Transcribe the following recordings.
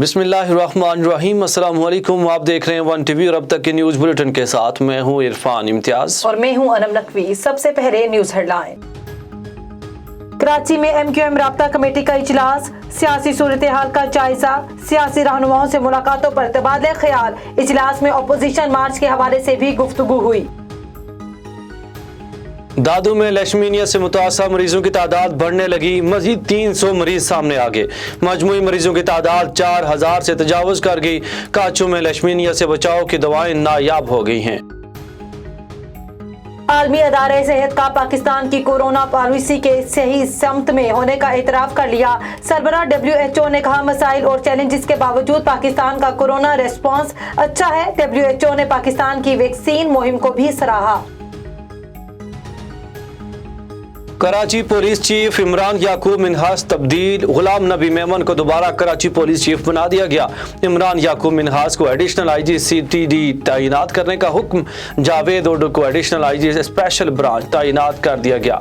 بسم اللہ الرحمن الرحیم، السلام علیکم۔ آپ دیکھ رہے ہیں ون ٹی وی اور اب تک کے نیوز بلیٹن کے ساتھ میں ہوں عرفان امتیاز اور میں ہوں انم نقوی۔ سب سے پہلے نیوز ہیڈ لائن۔ کراچی میں ایم کیو ایم رابطہ کمیٹی کا اجلاس، سیاسی صورتحال کا جائزہ، سیاسی رہنماؤں سے ملاقاتوں پر تبادلہ خیال۔ اجلاس میں اپوزیشن مارچ کے حوالے سے بھی گفتگو ہوئی۔ دادو میں لیشمینیا سے متاثرہ مریضوں کی تعداد بڑھنے لگی، مزید 300 مریض سامنے آ گئے۔ مجموعی مریضوں کی تعداد 4000 سے تجاوز کر گئی۔ کانچوں میں لیشمینیا سے بچاؤ کی دوائیں نایاب ہو گئی ہیں۔ عالمی ادارہ صحت کا پاکستان کی کورونا پالیسی کے صحیح سمت میں ہونے کا اعتراف کر لیا۔ سربراہ WHO نے کہا مسائل اور چیلنجز کے باوجود پاکستان کا کورونا ریسپانس اچھا ہے۔ WHO نے پاکستان کی ویکسین مہم کو بھی سراہا۔ کراچی پولیس چیف عمران یعقوب منہاس تبدیل، غلام نبی میمن کو دوبارہ کراچی پولیس چیف بنا دیا گیا۔ عمران یعقوب منہاس کو ایڈیشنل IGC CTD تعینات کرنے کا حکم، جاوید اردو کو ایڈیشنل IGC اسپیشل برانچ تعینات کر دیا گیا۔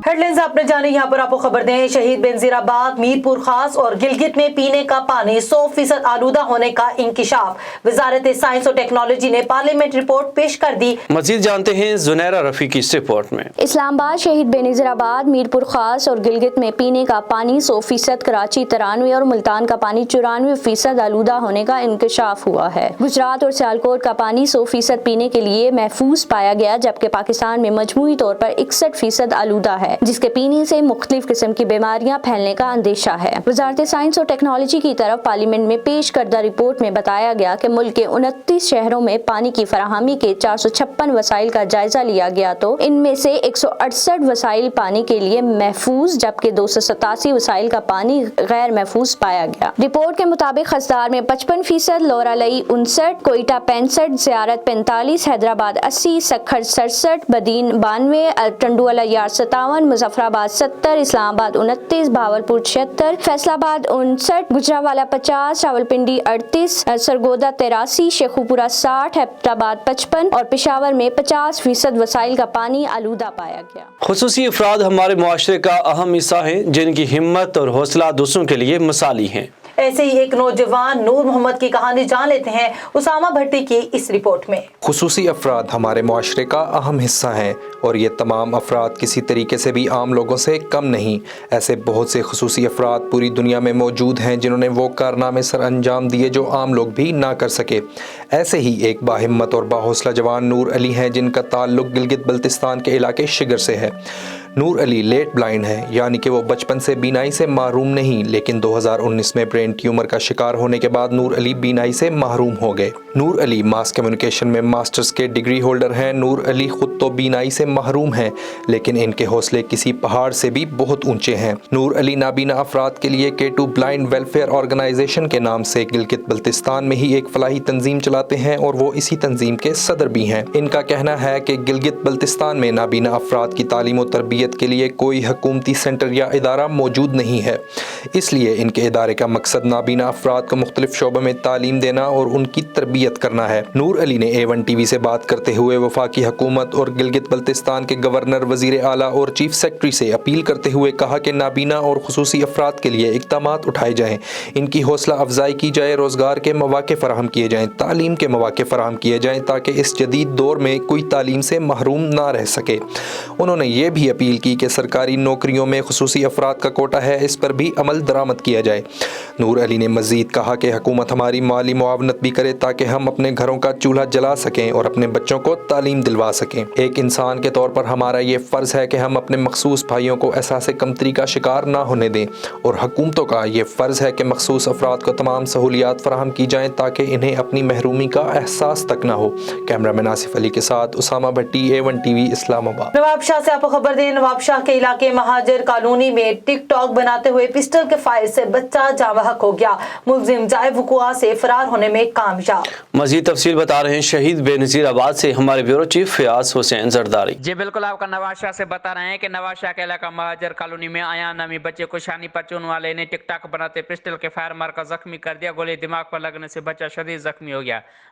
ہیڈ لائنز آپ نے جانے، یہاں پر آپ کو خبر دیں۔ شہید بینظیر آباد، میر پور خاص اور گلگت میں پینے کا پانی 100% آلودہ ہونے کا انکشاف۔ وزارت سائنس اور ٹیکنالوجی نے پارلیمنٹ رپورٹ پیش کر دی۔ مزید جانتے ہیں زنیرہ رفیع کی اس رپورٹ میں۔ اسلام آباد، شہید بینظیر آباد، میر پور خاص اور گلگت میں پینے کا پانی 100%، کراچی 93 اور ملتان کا پانی 94% آلودہ ہونے کا انکشاف ہوا ہے۔ گجرات اور سیالکوٹ کا پانی 100% پینے کے لیے محفوظ پایا گیا، جبکہ پاکستان میں مجموعی طور پر 61% آلودہ ہے، جس کے پینے سے مختلف قسم کی بیماریاں پھیلنے کا اندیشہ ہے۔ وزارت سائنس اور ٹیکنالوجی کی طرف پارلیمنٹ میں پیش کردہ رپورٹ میں بتایا گیا کہ ملک کے 29 شہروں میں پانی کی فراہمی کے 456 وسائل کا جائزہ لیا گیا تو ان میں سے 168 وسائل پانی کے لیے محفوظ، جبکہ 287 وسائل کا پانی غیر محفوظ پایا گیا۔ رپورٹ کے مطابق ہزار میں 55%، لورالائی 59، کوئٹہ 65، زیارت 45، حیدرآباد 80، سکھر 67، بدین 92، ٹنڈوالا یار 57، مظفر آباد 70، اسلام آباد 29، بھاولپور 76، فیصل آباد 59، گجرانوالہ 50، راولپنڈی 38، سرگودا 83، شیخوپورہ 60، حیدرآباد 55 اور پشاور میں 50% وسائل کا پانی آلودہ پایا گیا۔ خصوصی افراد ہمارے معاشرے کا اہم حصہ ہیں، جن کی ہمت اور حوصلہ دوسروں کے لیے مثالی ہیں۔ ایسے ہی ایک نوجوان نور محمد کی کہانی جان لیتے ہیں اسامہ بھٹی کی اس رپورٹ میں۔ خصوصی افراد ہمارے معاشرے کا اہم حصہ ہیں اور یہ تمام افراد کسی طریقے سے بھی عام لوگوں سے کم نہیں۔ ایسے بہت سے خصوصی افراد پوری دنیا میں موجود ہیں جنہوں نے وہ کارنامے سر انجام دیے جو عام لوگ بھی نہ کر سکے۔ ایسے ہی ایک باہمت اور باحوصلہ جوان نور علی ہیں، جن کا تعلق گلگت بلتستان کے علاقے شگر سے ہے۔ نور علی لیٹ بلائنڈ ہے، یعنی کہ وہ بچپن سے بینائی سے محروم نہیں، لیکن 2019 میں برین ٹیومر کا شکار ہونے کے بعد نور علی بینائی سے محروم ہو گئے۔ نور علی ماس کمیونیکیشن میں ماسٹرز کے ڈگری ہولڈر ہیں۔ نور علی خود تو بینائی سے محروم ہیں، لیکن ان کے حوصلے کسی پہاڑ سے بھی بہت اونچے ہیں۔ نور علی نابینا افراد کے لیے K2 بلائنڈ ویلفیئر آرگنائزیشن کے نام سے گلگت بلتستان میں ہی ایک فلاحی تنظیم چلاتے ہیں اور وہ اسی تنظیم کے صدر بھی ہیں۔ ان کا کہنا ہے کہ گلگت بلتستان میں نابینا افراد کی تعلیم و تربیت کے لیے کوئی حکومتی سینٹر یا ادارہ موجود نہیں ہے، اس لیے ان کے ادارے کا مقصد نابینا افراد کو مختلف شعبوں میں تعلیم دینا اور ان کی تربیت کرنا ہے۔ نور علی نے A1 TV سے بات کرتے ہوئے وفاقی حکومت اور گلگت بلتستان کے گورنر، وزیر اعلیٰ اور چیف سیکرٹری سے اپیل کرتے ہوئے کہا کہ نابینا اور خصوصی افراد کے لیے اقدامات اٹھائے جائیں، ان کی حوصلہ افزائی کی جائے، روزگار کے مواقع فراہم کیے جائیں، تعلیم کے مواقع فراہم کیے جائیں تاکہ اس جدید دور میں کوئی تعلیم سے محروم نہ رہ سکے۔ انہوں نے یہ بھی اپیل کی کہ سرکاری نوکریوں میں خصوصی افراد کا کوٹا ہے، اس پر بھی عمل درآمد کیا جائے۔ نور علی نے مزید کہا کہ حکومت ہماری مالی معاونت بھی کرے تاکہ ہم اپنے گھروں کا چولہا جلا سکیں اور اپنے بچوں کو تعلیم دلوا سکیں۔ ایک انسان کے طور پر ہمارا یہ فرض ہے کہ ہم اپنے مخصوص بھائیوں کو احساس کمتری کا شکار نہ ہونے دیں، اور حکومتوں کا یہ فرض ہے کہ مخصوص افراد کو تمام سہولیات فراہم کی جائیں تاکہ انہیں اپنی محرومی کا احساس تک نہ ہو۔ کیمرہ مین آصف علی کے ساتھ اسامہ بھٹی، A1 TV، اسلام آباد۔ نواب شاہ سے آپ کو خبر دیں، نواب شاہ کے علاقے مہاجر کالونی میں ٹک ٹاک بناتے ہوئے پسٹل کے فائر سے بچہ جاں بحق ہو گیا، ملزم جائے وقوع سے فرار ہونے میں کامیاب۔ مزید تفصیل بتا رہے ہیں شہید بینظیر آباد سے ہمارے بیورو چیف فیاض حسین زرداری۔ جی بالکل، آپ کا نواز شاہ سے بتا رہے ہیں کہ نواز شاہ کے علاقہ مہاجر کالونی میں ایان نامی بچے کو شانی پر چون والے نے ٹک ٹاک بناتے پسٹل کے فائر مار کر زخمی کر دیا۔ گولی دماغ پر لگنے سے بچہ شدید زخمی ہو گیا۔